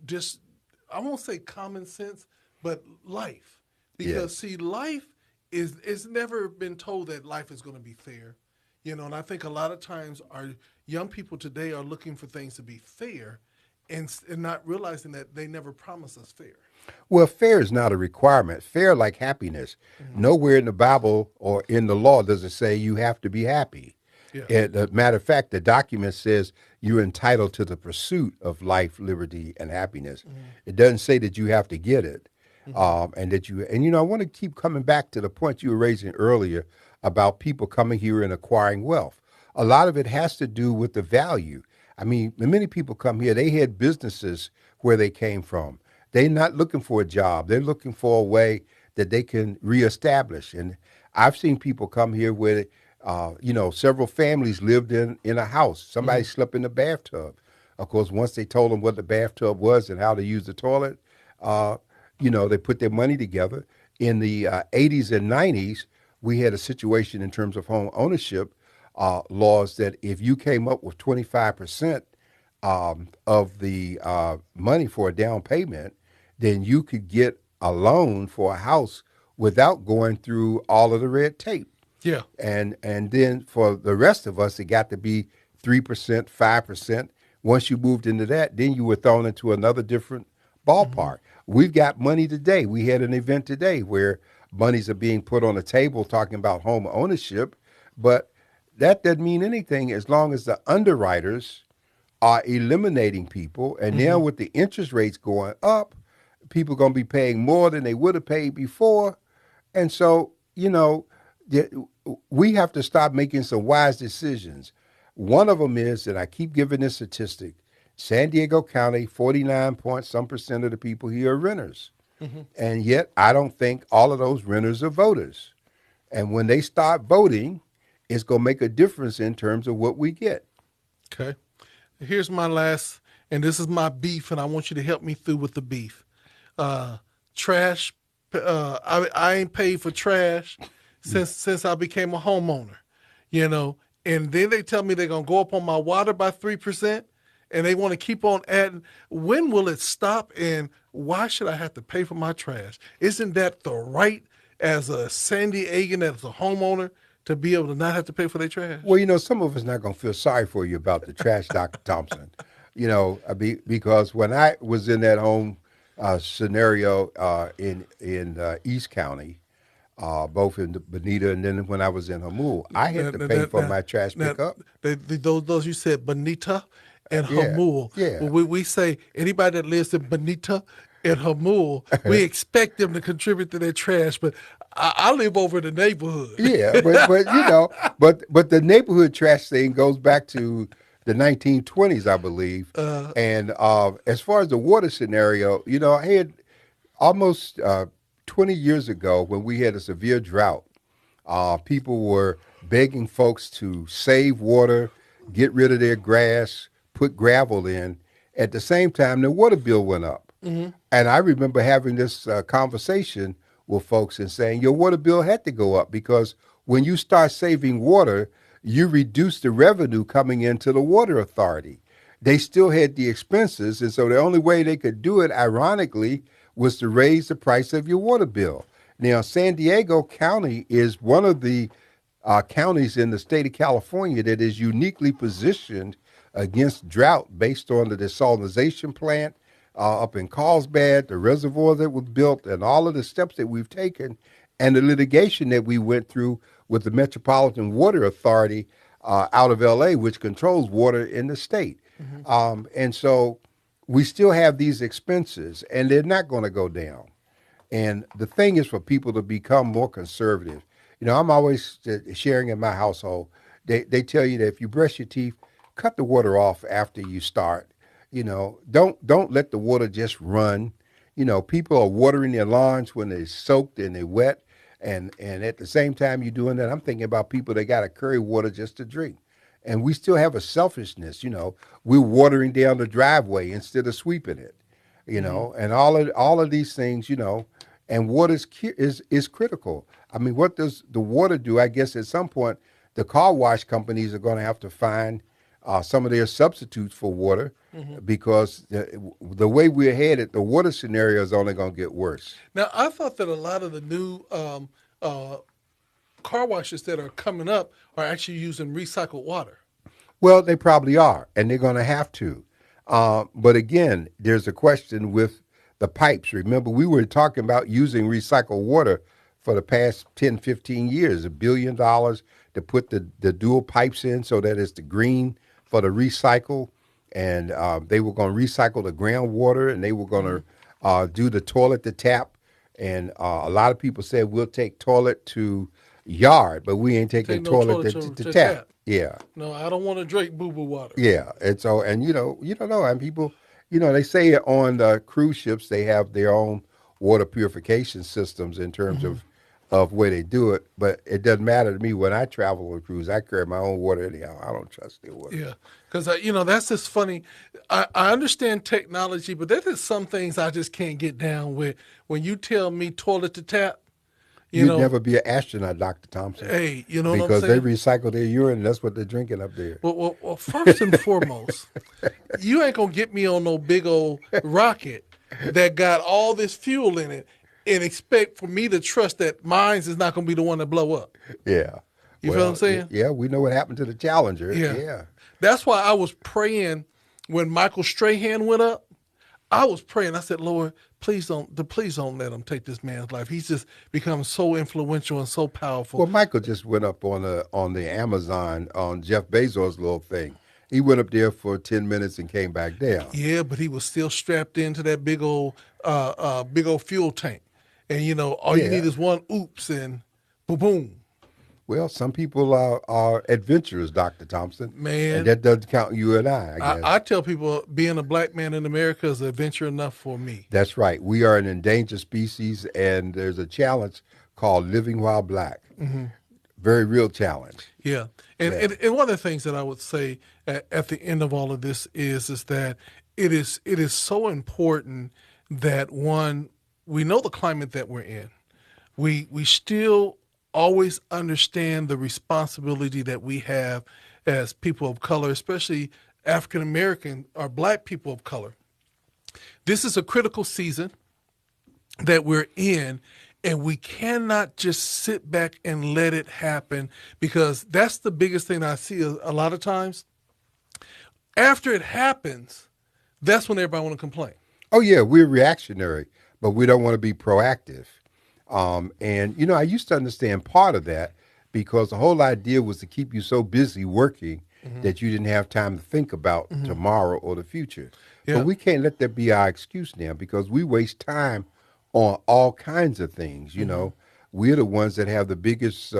just, I won't say common sense, but life. Because Yes. see, life is it's never been told that life is going to be fair. And I think a lot of times our young people today are looking for things to be fair and not realizing that they never promised us fair. Well, fair is not a requirement. Fair like happiness. Nowhere in the Bible or in the law does it say you have to be happy. Yeah. Matter of fact, the document says you're entitled to the pursuit of life, liberty, and happiness. It doesn't say that you have to get it. And I want to keep coming back to the point you were raising earlier about people coming here and acquiring wealth. A lot of it has to do with the value. I mean, many people come here, they had businesses where they came from. They're not looking for a job. They're looking for a way that they can reestablish. And I've seen people come here where, several families lived in a house. Somebody slept in the bathtub. Of course, once they told them what the bathtub was and how to use the toilet, they put their money together. In the 80s and 90s, we had a situation in terms of home ownership laws that if you came up with 25% of the money for a down payment, then you could get a loan for a house without going through all of the red tape. Yeah. And then for the rest of us, it got to be 3%, 5%. Once you moved into that, then you were thrown into another different ballpark. We've got money today. We had an event today where monies are being put on the table talking about home ownership, but that doesn't mean anything as long as the underwriters are eliminating people. And now with the interest rates going up, people are going to be paying more than they would have paid before. And so, we have to stop making some wise decisions. One of them is that I keep giving this statistic. San Diego County, 49 point some percent of the people here are renters. And yet I don't think all of those renters are voters. And when they start voting, it's going to make a difference in terms of what we get. Okay. Here's my last, and this is my beef, and I want you to help me through with the beef. Trash. I ain't paid for trash since I became a homeowner, and then they tell me they're going to go up on my water by 3%, and they want to keep on adding. When will it stop, and why should I have to pay for my trash? Isn't that the right as a San Diegan, as a homeowner, to be able to not have to pay for their trash? Well, some of us not going to feel sorry for you about the trash, Dr. Thompson. Because when I was in that home scenario in East County, both in Bonita and then when I was in Hamul, I had to pay for my trash pickup. Those you said Bonita and Yeah, Hamul. yeah. Well, we say anybody that lives in Bonita and Hamul, we expect them to contribute to their trash, but I live over in the neighborhood. Yeah, but the neighborhood trash thing goes back to the 1920s, I believe. And as far as the water scenario, I had almost 20 years ago when we had a severe drought. People were begging folks to save water, get rid of their grass, put gravel in. At the same time, the water bill went up. And I remember having this conversation with folks and saying your water bill had to go up because when you start saving water, you reduce the revenue coming into the water authority. They still had the expenses, and so the only way they could do it, ironically, was to raise the price of your water bill. Now, San Diego County is one of the counties in the state of California that is uniquely positioned against drought based on the desalination plant up in Carlsbad, the reservoir that was built, and all of the steps that we've taken, and the litigation that we went through with the Metropolitan Water Authority out of LA, which controls water in the state. And so we still have these expenses, and they're not going to go down. And the thing is for people to become more conservative. I'm always sharing in my household. They tell you that if you brush your teeth, cut the water off after you start. Don't let the water just run. People are watering their lawns when they're soaked and they're wet, and at the same time you're doing that, I'm thinking about people that got to carry water just to drink. And we still have a selfishness. We're watering down the driveway instead of sweeping it. And all of these things. And water is critical. I mean, what does the water do? I guess at some point the car wash companies are going to have to find some of their substitutes for water, because the way we're headed, the water scenario is only going to get worse. Now, I thought that a lot of the new car washes that are coming up are actually using recycled water. Well, they probably are, and they're going to have to. But again, there's a question with the pipes. Remember, we were talking about using recycled water for the past 10, 15 years, $1 billion to put the dual pipes in so that it's the green for the recycle. And they were going to recycle the groundwater, and they were going to do the toilet to tap. And a lot of people said we'll take toilet to yard, but we ain't taking toilet to tap. Yeah. No, I don't want to drink boo-boo water. Yeah. And so, and you don't know. And people, they say on the cruise ships, they have their own water purification systems in terms of where they do it. But it doesn't matter to me. When I travel on a cruise, I carry my own water anyhow. I don't trust their water. Yeah. Because, that's just funny. I understand technology, but there's just some things I just can't get down with. When you tell me toilet to tap, You'd never be an astronaut, Dr. Thompson. Hey, you know what I'm because saying? they recycle their urine, and that's what they're drinking up there. Well, first and foremost, you ain't going to get me on no big old rocket that got all this fuel in it and expect for me to trust that mine is not going to be the one to blow up. Yeah. You feel what I'm saying? Yeah, we know what happened to the Challenger. Yeah. That's why I was praying when Michael Strahan went up. I was praying. I said, Lord, please don't let him take this man's life. He's just become so influential and so powerful. Well, Michael just went up on the Amazon on Jeff Bezos' little thing. He went up there for 10 minutes and came back down. Yeah, but he was still strapped into that big old fuel tank. And, all you need is one oops and boom. Well, some people are adventurous, Dr. Thompson. Man. And that doesn't count you and I guess. I tell people being a black man in America is adventure enough for me. That's right. We are an endangered species, and there's a challenge called living while black. Very real challenge. Yeah. And one of the things that I would say at the end of all of this is that it is so important that, one, we know the climate that we're in. We still always understand the responsibility that we have as people of color, especially African American or black people of color. This is a critical season that we're in, and we cannot just sit back and let it happen, because that's the biggest thing I see a lot of times. After it happens, that's when everybody want to complain. Oh, yeah, we're reactionary, but we don't want to be proactive. And, I used to understand part of that because the whole idea was to keep you so busy working that you didn't have time to think about tomorrow or the future. Yeah. But we can't let that be our excuse now, because we waste time on all kinds of things. We're the ones that have the biggest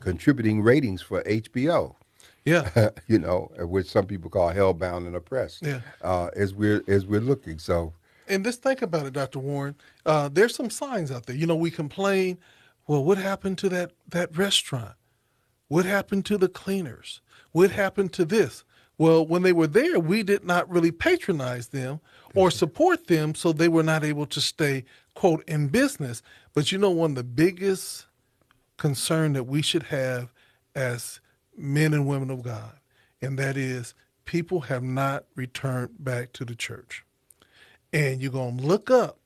contributing ratings for HBO. Yeah. Which some people call hellbound and oppressed. Yeah. As we're looking. So. And just think about it, Dr. Warren. There's some signs out there. We complain, well, what happened to that restaurant? What happened to the cleaners? What happened to this? Well, when they were there, we did not really patronize them or support them, so they were not able to stay, quote, in business. But one of the biggest concern that we should have as men and women of God, and that is people have not returned back to the church. And you're going to look up,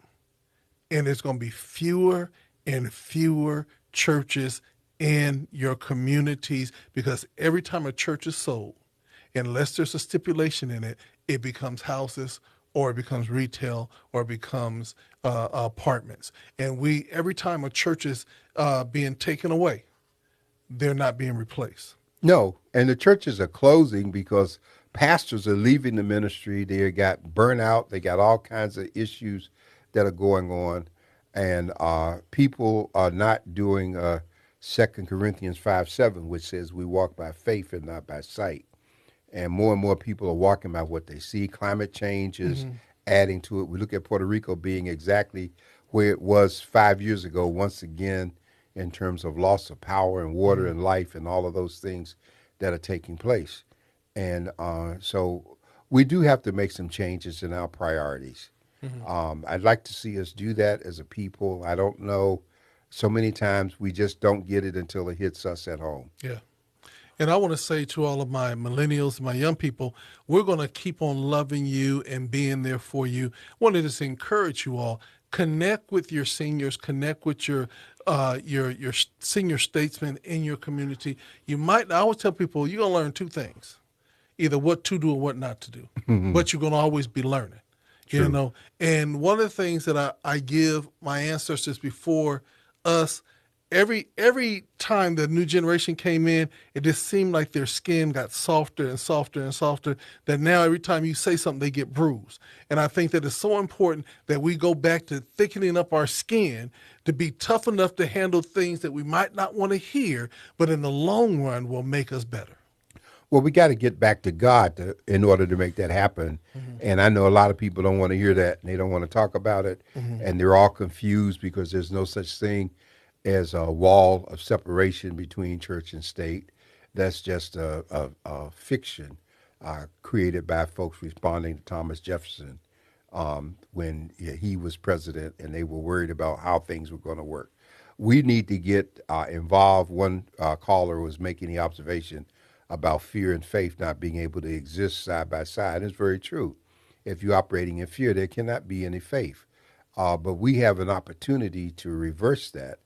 and there's going to be fewer and fewer churches in your communities, because every time a church is sold, unless there's a stipulation in it, it becomes houses, or it becomes retail, or it becomes apartments. And every time a church is being taken away, they're not being replaced. No, and the churches are closing because pastors are leaving the ministry. They got burnout. They got all kinds of issues that are going on, and people are not doing 2 Corinthians 5:7, which says we walk by faith and not by sight. And more people are walking by what they see. Climate change is Hmm. adding to it. We look at Puerto Rico being exactly where it was 5 years ago, once again, in terms of loss of power and water Hmm. and life and all of those things that are taking place. And so we do have to make some changes in our priorities. Hmm. I'd like to see us do that as a people. I don't know. So many times we just don't get it until it hits us at home. Yeah. And I want to say to all of my millennials, my young people, we're going to keep on loving you and being there for you. I want to just encourage you all. Connect with your seniors. Connect with your senior statesmen in your community. You might. I always tell people you're going to learn two things: either what to do or what not to do. But you're going to always be learning. You True. know. And one of the things that I give my ancestors before us, every time the new generation came in, it just seemed like their skin got softer and softer and softer. That now every time you say something, they get bruised. And I think that it's so important that we go back to thickening up our skin to be tough enough to handle things that we might not want to hear, but in the long run will make us better. Well, we got to get back to God in order to make that happen. Hmm. And I know a lot of people don't want to hear that and they don't want to talk about it. Hmm. And they're all confused because there's no such thing as a wall of separation between church and state. That's just a fiction created by folks responding to Thomas Jefferson when he was president and they were worried about how things were going to work. We need to get involved. One caller was making the observation about fear and faith not being able to exist side by side. It's very true. If you're operating in fear, there cannot be any faith. But we have an opportunity to reverse that.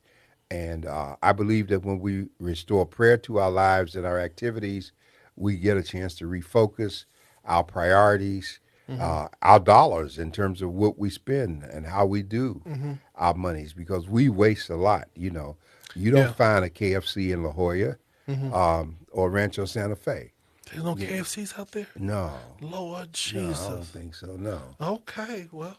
And I believe that when we restore prayer to our lives and our activities, we get a chance to refocus our priorities, Hmm. our dollars in terms of what we spend and how we do Hmm. our monies because we waste a lot. You know, you don't Yeah. find a KFC in La Jolla Hmm. or Rancho Santa Fe. There's no Yeah, KFCs out there. no, Lord no, I don't Jesus. think so. No. Okay, well,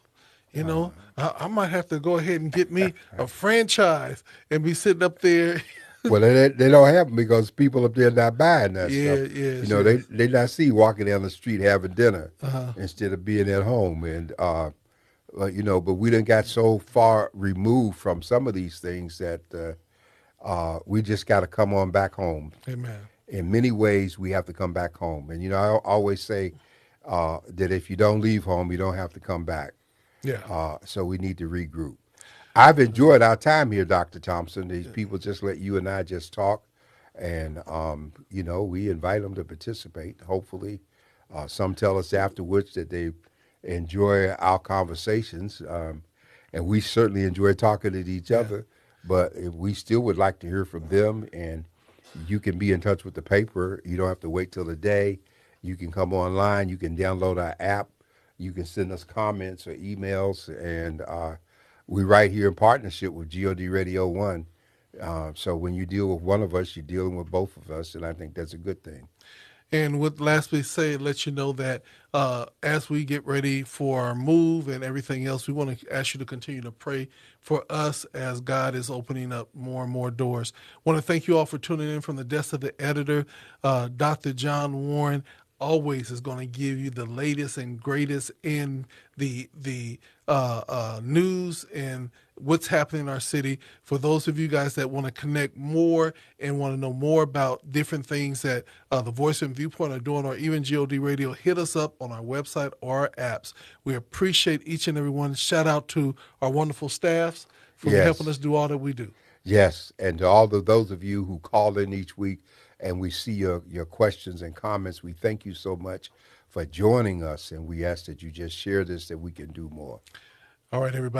Uh, I might have to go ahead and get me a franchise and be sitting up there. well, they don't have them because people up there not buying that stuff. Yeah, You yes, know, yes. they not see walking down the street having dinner Uh-huh. instead of being at home. And you know, but we done got so far removed from some of these things that we just got to come on back home. Amen. In many ways, we have to come back home. And you know, I always say that if you don't leave home, you don't have to come back. Yeah. So we need to regroup. I've enjoyed our time here, Dr. Thompson. These people just let you and I just talk, and you know, we invite them to participate. Hopefully, some tell us afterwards that they enjoy our conversations, and we certainly enjoy talking to each Yeah. other. But if we still would like to hear from them, and you can be in touch with the paper. You don't have to wait till the day. You can come online. You can download our app. You can send us comments or emails, and we right here in partnership with God Radio One. So when you deal with one of us, you're dealing with both of us, and I think that's a good thing. And with lastly say, let you know that as we get ready for our move and everything else, we want to ask you to continue to pray for us as God is opening up more and more doors. Want to thank you all for tuning in from the desk of the editor, Dr. John Warren. Always is going to give you the latest and greatest in the news and what's happening in our city. For those of you guys that want to connect more and want to know more about different things that the Voice and Viewpoint are doing, or even God Radio, hit us up on our website or our apps. We appreciate each and every one. Shout out to our wonderful staffs for helping Yes, us do all that we do. yes, and to all of those of you who call in each week and we see your questions and comments, we thank you so much for joining us, and we ask that you just share this that we can do more. All right, everybody.